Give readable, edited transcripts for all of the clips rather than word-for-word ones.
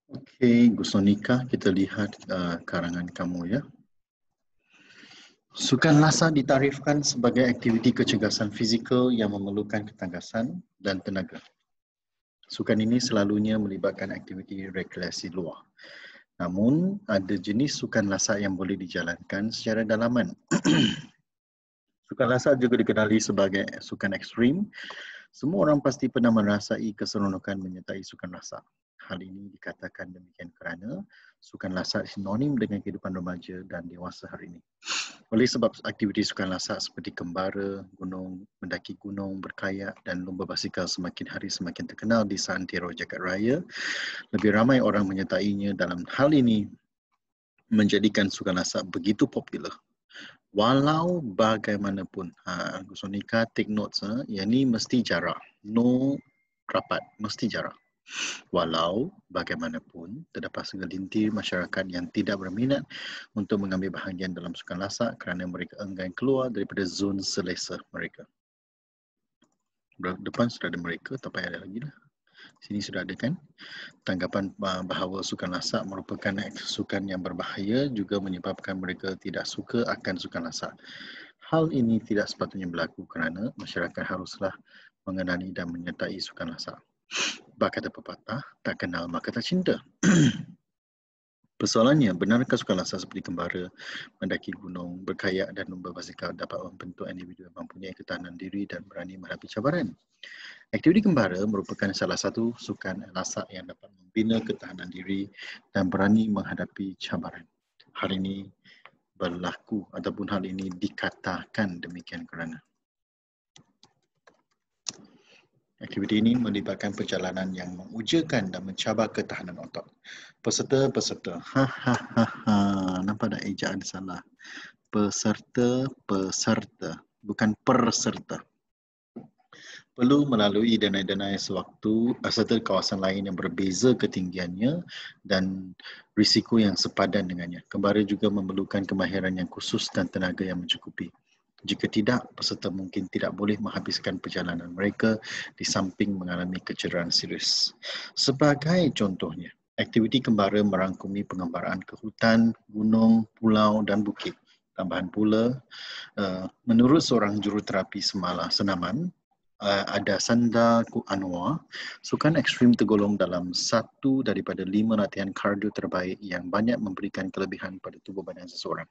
Okey, Gusonika, kita lihat karangan kamu ya. Sukan lasak ditarifkan sebagai aktiviti kecergasan fizikal yang memerlukan ketangkasan dan tenaga. Sukan ini selalunya melibatkan aktiviti rekreasi luar. Namun, ada jenis sukan lasak yang boleh dijalankan secara dalaman. Sukan lasak juga dikenali sebagai sukan ekstrim. Semua orang pasti pernah merasai keseronokan menyertai sukan lasak. Hal ini dikatakan demikian kerana sukan lasak sinonim dengan kehidupan remaja dan dewasa hari ini. Oleh sebab aktiviti sukan lasak seperti kembara, gunung, mendaki gunung, berkayak dan lumba basikal semakin hari semakin terkenal di seantero jagat raya, lebih ramai orang menyertainya. Dalam hal ini menjadikan sukan lasak begitu popular. Walau bagaimanapun, Gusonika take notes, yang ni mesti jarak. No rapat, mesti jarak. Walau bagaimanapun, terdapat segelintir masyarakat yang tidak berminat untuk mengambil bahagian dalam sukan lasak kerana mereka enggan keluar daripada zon selesa mereka. Depan sudah ada mereka, tak payah ada lagi lah. Sini sudah ada kan? Tanggapan bahawa sukan lasak merupakan sukan yang berbahaya juga menyebabkan mereka tidak suka akan sukan lasak. Hal ini tidak sepatutnya berlaku kerana masyarakat haruslah mengenali dan menyertai sukan lasak. Bak kata pepatah, tak kenal maka tak cinta. Persoalannya, benarkah sukan lasak seperti kembara, mendaki gunung, berkayak dan lumba basikal dapat membentuk individu yang mempunyai ketahanan diri dan berani menghadapi cabaran? Aktiviti kembara merupakan salah satu sukan lasak yang dapat membina ketahanan diri dan berani menghadapi cabaran. Hal ini berlaku ataupun hal ini dikatakan demikian kerana aktiviti ini melibatkan perjalanan yang mengujakan dan mencabar ketahanan otot. Peserta, nampak tak ejaan salah? Peserta, bukan perserta. Perlu melalui denai-denai serta kawasan lain yang berbeza ketinggiannya dan risiko yang sepadan dengannya. Kembara juga memerlukan kemahiran yang khusus dan tenaga yang mencukupi. Jika tidak, peserta mungkin tidak boleh menghabiskan perjalanan mereka di samping mengalami kecederaan serius. Sebagai contohnya, aktiviti kembara merangkumi pengembaraan ke hutan, gunung, pulau dan bukit. Tambahan pula, menurut seorang juruterapi senaman, ada Sanda Anwar, sukan ekstrim tergolong dalam satu daripada 5 latihan kardio terbaik yang banyak memberikan kelebihan pada tubuh badan seseorang.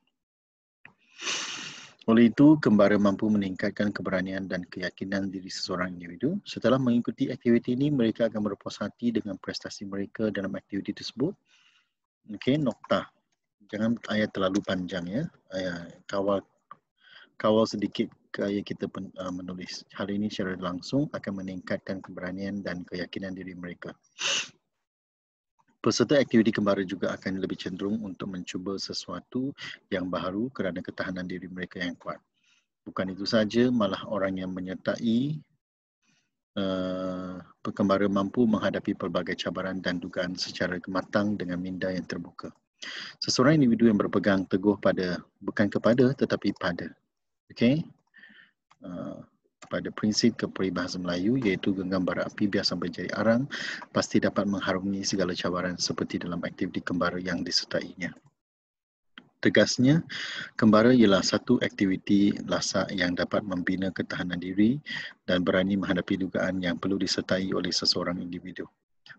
Oleh itu, kembara mampu meningkatkan keberanian dan keyakinan diri seseorang individu. Setelah mengikuti aktiviti ini, mereka akan berpuas hati dengan prestasi mereka dalam aktiviti tersebut. Okey, noktah. Jangan ayat terlalu panjang ya. Kawal sedikit gaya kita menulis. Hal ini secara langsung akan meningkatkan keberanian dan keyakinan diri mereka. Peserta aktiviti kembara juga akan lebih cenderung untuk mencuba sesuatu yang baru kerana ketahanan diri mereka yang kuat. Bukan itu saja, malah orang yang menyertai kembara mampu menghadapi pelbagai cabaran dan dugaan secara matang dengan minda yang terbuka. Seseorang individu yang berpegang teguh bukan kepada tetapi pada. Okey? Pada prinsip keperibahasa Melayu iaitu genggam bara api biar sampai jadi arang, pasti dapat mengharungi segala cabaran seperti dalam aktiviti kembara yang disertainya. Tegasnya, kembara ialah satu aktiviti lasak yang dapat membina ketahanan diri dan berani menghadapi dugaan yang perlu disertai oleh seseorang individu.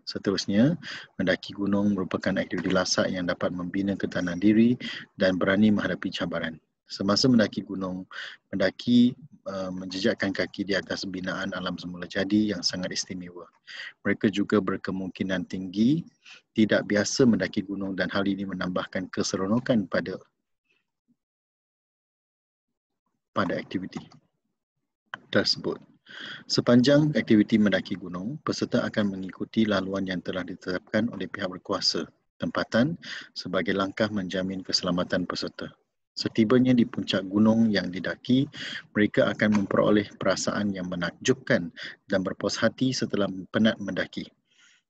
Seterusnya, mendaki gunung merupakan aktiviti lasak yang dapat membina ketahanan diri dan berani menghadapi cabaran. Semasa mendaki gunung, pendaki menjejakkan kaki di atas binaan alam semula jadi yang sangat istimewa. Mereka juga berkemungkinan tinggi tidak biasa mendaki gunung dan hal ini menambahkan keseronokan pada aktiviti tersebut. Sepanjang aktiviti mendaki gunung, peserta akan mengikuti laluan yang telah ditetapkan oleh pihak berkuasa tempatan sebagai langkah menjamin keselamatan peserta. Setibanya di puncak gunung yang didaki, mereka akan memperoleh perasaan yang menakjubkan dan berpuas hati setelah penat mendaki.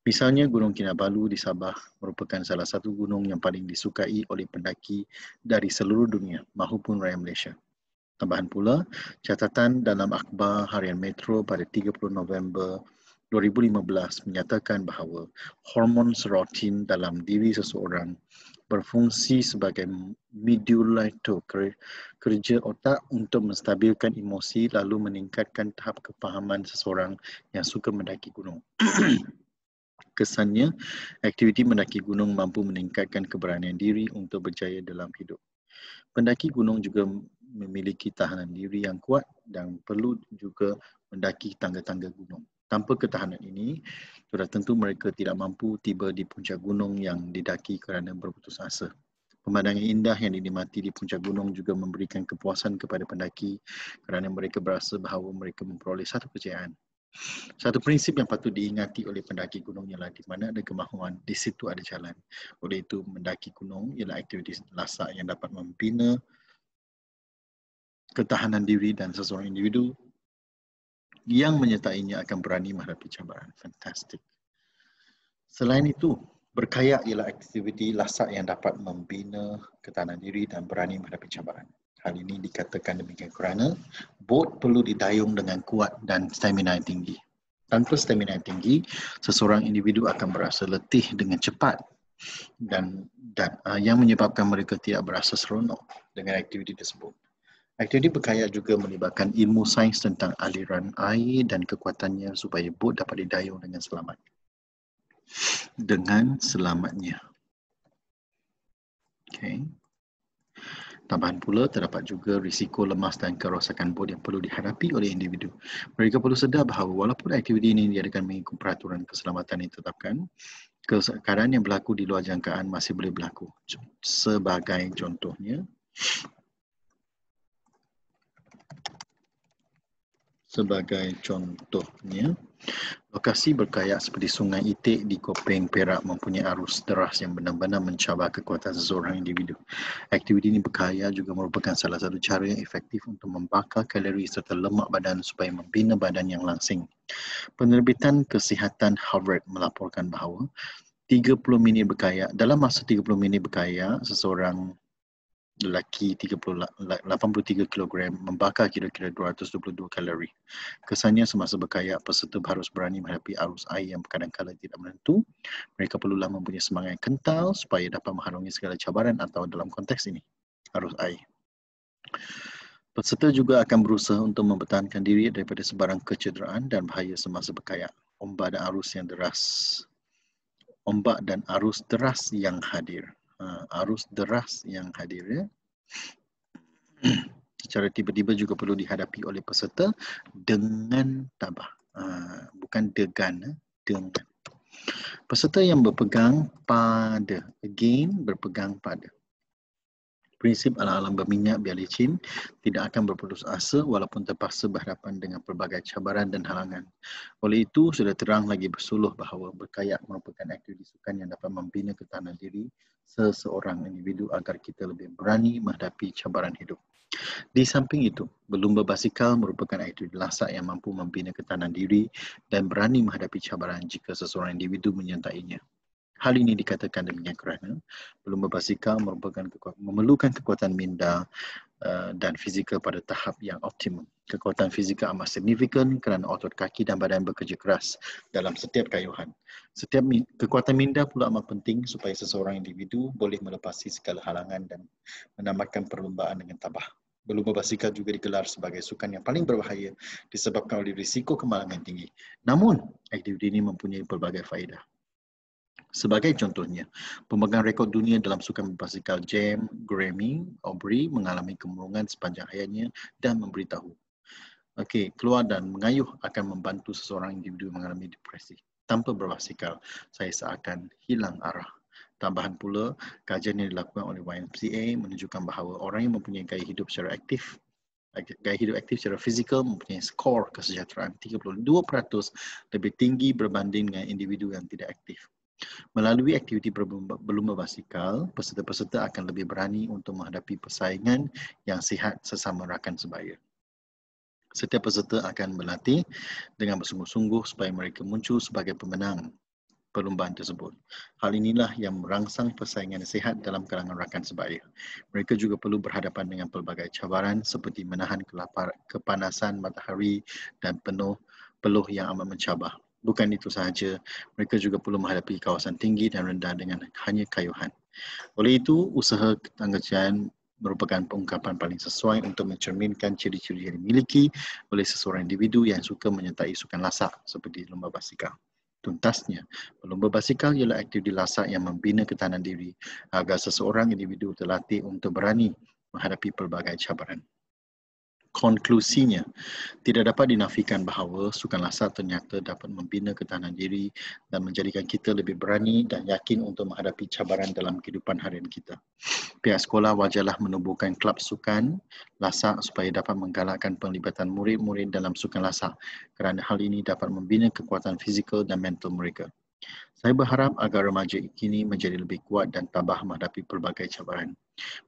Misalnya Gunung Kinabalu di Sabah merupakan salah satu gunung yang paling disukai oleh pendaki dari seluruh dunia maupun rakyat Malaysia. Tambahan pula, catatan dalam akhbar harian Metro pada 30 November 2015 menyatakan bahawa hormon serotonin dalam diri seseorang berfungsi sebagai mediator kerja otak untuk menstabilkan emosi lalu meningkatkan tahap kefahaman seseorang yang suka mendaki gunung. Kesannya, aktiviti mendaki gunung mampu meningkatkan keberanian diri untuk berjaya dalam hidup. Pendaki gunung juga memiliki tahanan diri yang kuat dan perlu juga mendaki tangga-tangga gunung. Tanpa ketahanan ini, sudah tentu mereka tidak mampu tiba di puncak gunung yang didaki kerana berputus asa. Pemandangan indah yang dinikmati di puncak gunung juga memberikan kepuasan kepada pendaki kerana mereka berasa bahawa mereka memperoleh satu kejayaan. Satu prinsip yang patut diingati oleh pendaki gunung ialah di mana ada kemahuan, di situ ada jalan. Oleh itu, mendaki gunung ialah aktiviti lasak yang dapat membina ketahanan diri dan seseorang individu yang menyertainya akan berani menghadapi cabaran. Fantastik. Selain itu, berkayak ialah aktiviti lasak yang dapat membina ketahanan diri dan berani menghadapi cabaran. Hal ini dikatakan demikian kerana bot perlu didayung dengan kuat dan stamina yang tinggi. Tanpa stamina yang tinggi, seseorang individu akan berasa letih dengan cepat dan yang menyebabkan mereka tidak berasa seronok dengan aktiviti tersebut. Aktiviti berkayak juga melibatkan ilmu sains tentang aliran air dan kekuatannya supaya bot dapat didayung dengan selamat. Dengan selamatnya. Okay. Tambahan pula, terdapat juga risiko lemas dan kerosakan bot yang perlu dihadapi oleh individu. Mereka perlu sedar bahawa walaupun aktiviti ini diadakan mengikut peraturan keselamatan yang ditetapkan, keadaan yang berlaku di luar jangkaan masih boleh berlaku. Sebagai contohnya, lokasi berkayak seperti Sungai Itik di Kopeng, Perak mempunyai arus deras yang benar-benar mencabar kekuatan seseorang individu. Aktiviti ini berkayak juga merupakan salah satu cara yang efektif untuk membakar kalori serta lemak badan supaya membina badan yang langsing. Penerbitan Kesihatan Harvard melaporkan bahawa 30 minit berkayak, dalam masa 30 minit berkayak, seseorang lelaki 83 kg membakar kira-kira 222 kalori. Kesannya semasa berkayak, peserta harus berani menghadapi arus air yang kadang-kadang tidak menentu. Mereka perlulah mempunyai semangat yang kental supaya dapat mengharungi segala cabaran atau dalam konteks ini, arus air. Peserta juga akan berusaha untuk mempertahankan diri daripada sebarang kecederaan dan bahaya semasa berkayak. Ombak dan arus deras yang hadir. Arus deras yang hadir, ya. Secara tiba-tiba juga perlu dihadapi oleh peserta dengan tabah. Bukan dengan. Peserta yang berpegang pada. Again, berpegang pada. Prinsip alam berminyak biar licin tidak akan berputus asa walaupun terpaksa berhadapan dengan pelbagai cabaran dan halangan. Oleh itu, sudah terang lagi bersuluh bahawa berkayak merupakan aktiviti sukan yang dapat membina ketahanan diri seseorang individu agar kita lebih berani menghadapi cabaran hidup. Di samping itu, berlumba basikal merupakan aktiviti lasak yang mampu membina ketahanan diri dan berani menghadapi cabaran jika seseorang individu menyertainya. Hal ini dikatakan demikian kerana berlumba basikal memerlukan kekuatan minda dan fizikal pada tahap yang optimum. Kekuatan fizikal amat signifikan kerana otot kaki dan badan bekerja keras dalam setiap kayuhan. Kekuatan minda pula amat penting supaya seseorang individu boleh melepasi segala halangan dan menamatkan perlumbaan dengan tabah. Berlumba basikal juga digelar sebagai sukan yang paling berbahaya disebabkan oleh risiko kemalangan tinggi. Namun, aktiviti ini mempunyai pelbagai faedah. Sebagai contohnya, pemegang rekod dunia dalam sukan basikal Graham Aubrey mengalami kemurungan sepanjang hayatnya dan memberitahu, keluar dan mengayuh akan membantu seseorang individu mengalami depresi. Tanpa berbasikal, saya seakan hilang arah. Tambahan pula, kajian yang dilakukan oleh YMCA menunjukkan bahawa orang yang mempunyai gaya hidup aktif secara fizikal mempunyai skor kesejahteraan 32% lebih tinggi berbanding dengan individu yang tidak aktif. Melalui aktiviti berlumba basikal, peserta-peserta akan lebih berani untuk menghadapi persaingan yang sihat sesama rakan sebaya. Setiap peserta akan berlatih dengan bersungguh-sungguh supaya mereka muncul sebagai pemenang perlumbaan tersebut. Hal inilah yang merangsang persaingan sihat dalam kalangan rakan sebaya. Mereka juga perlu berhadapan dengan pelbagai cabaran seperti menahan kepanasan matahari dan peluh yang amat mencabar. Bukan itu sahaja, mereka juga perlu menghadapi kawasan tinggi dan rendah dengan hanya kayuhan. Oleh itu, usaha ketangguhan merupakan ungkapan paling sesuai untuk mencerminkan ciri-ciri yang dimiliki oleh seseorang individu yang suka menyertai sukan lasak seperti lomba basikal. Tuntasnya, lomba basikal ialah aktiviti lasak yang membina ketahanan diri agar seseorang individu terlatih untuk berani menghadapi pelbagai cabaran. Konklusinya, tidak dapat dinafikan bahawa sukan lasak ternyata dapat membina ketahanan diri dan menjadikan kita lebih berani dan yakin untuk menghadapi cabaran dalam kehidupan harian kita. Pihak sekolah wajarlah menubuhkan kelab sukan lasak supaya dapat menggalakkan penglibatan murid-murid dalam sukan lasak kerana hal ini dapat membina kekuatan fizikal dan mental mereka. Saya berharap agar remaja kini menjadi lebih kuat dan tabah menghadapi pelbagai cabaran.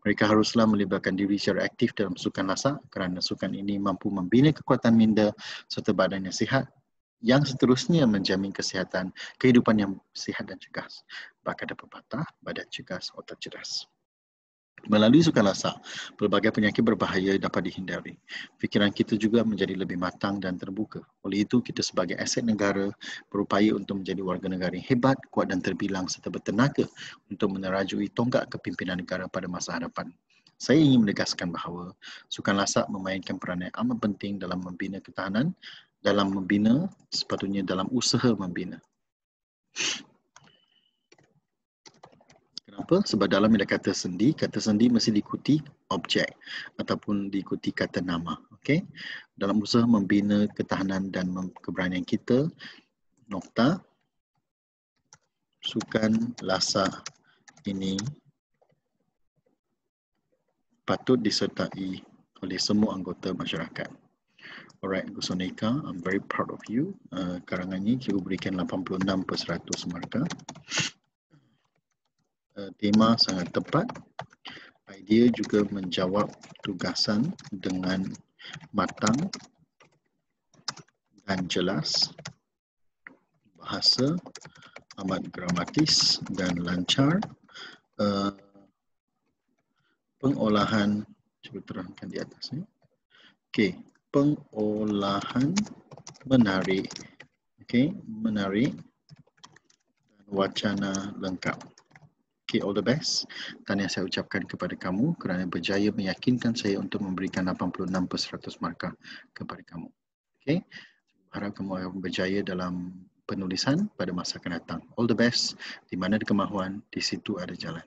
Mereka haruslah melibatkan diri secara aktif dalam sukan lasak kerana sukan ini mampu membina kekuatan minda serta badan yang sihat yang seterusnya menjamin kesihatan, kehidupan yang sihat dan cergas. Bakat dapat patah, badan cergas, otak cerdas. Melalui sukan lasak, pelbagai penyakit berbahaya dapat dihindari. Fikiran kita juga menjadi lebih matang dan terbuka. Oleh itu, kita sebagai aset negara berupaya untuk menjadi warga negara yang hebat, kuat dan terbilang serta bertenaga untuk menerajui tonggak kepimpinan negara pada masa hadapan. Saya ingin menegaskan bahawa sukan lasak memainkan peranan yang amat penting dalam membina ketahanan, dalam membina, sepatutnya dalam usaha membina. Kenapa? Sebab dalam ada kata sendi mesti diikuti objek ataupun diikuti kata nama. Okay? Dalam usaha membina ketahanan dan keberanian kita, nokta, sukan lasak ini patut disertai oleh semua anggota masyarakat. Alright, Gusonika, I'm very proud of you. Karangannya cikgu berikan 86% markah. Tema sangat tepat. Idea juga menjawab tugasan dengan matang dan jelas. Bahasa amat gramatis dan lancar. Pengolahan, cuba terangkan di atas ni. Okey, pengolahan menarik. Okey, menarik dan wacana lengkap. Okay, all the best. Tahniah saya ucapkan kepada kamu kerana berjaya meyakinkan saya untuk memberikan 86% markah kepada kamu. Okay, harap kamu akan berjaya dalam penulisan pada masa akan datang. All the best. Di mana ada kemahuan, di situ ada jalan.